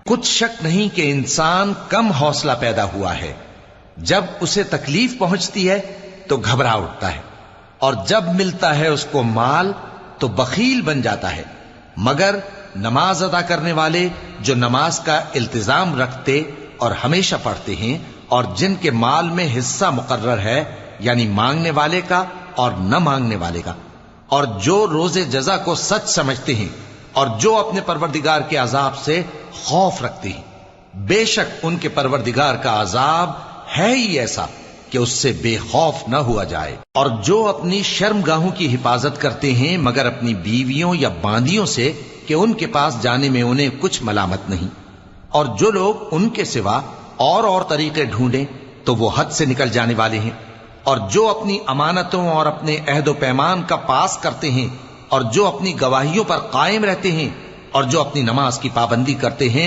कुछ शक नहीं कि इंसान कम हौसला पैदा हुआ है। जब उसे तकलीफ पहुंचती है तो घबरा उठता है, और जब मिलता है उसको माल तो बखील बन जाता है। मगर नमाज अदा करने वाले जो नमाज का इल्तिजाम रखते और हमेशा पढ़ते हैं, और जिनके माल में हिस्सा मुकर्रर है, यानी मांगने वाले का और न मांगने वाले का, और जो रोजे जजा को सच समझते हैं, और जो अपने परवरदिगार के अजाब से खौफ रखते हैं, बेशक उनके परवरदिगार का अजाब है ही ऐसा कि उससे बेखौफ न हुआ जाए। और जो अपनी शर्मगाहों की हिफाजत करते हैं मगर अपनी बीवियों या बांदियों से कि उनके पास जाने में उन्हें कुछ मलामत नहीं, और जो लोग उनके सिवा और तरीके ढूंढें तो वो हद से निकल जाने वाले हैं। और जो अपनी अमानतों और अपने अहद व पैमान का पास करते हैं, और जो अपनी गवाहियों पर कायम रहते हैं, और जो अपनी नमाज की पाबंदी करते हैं,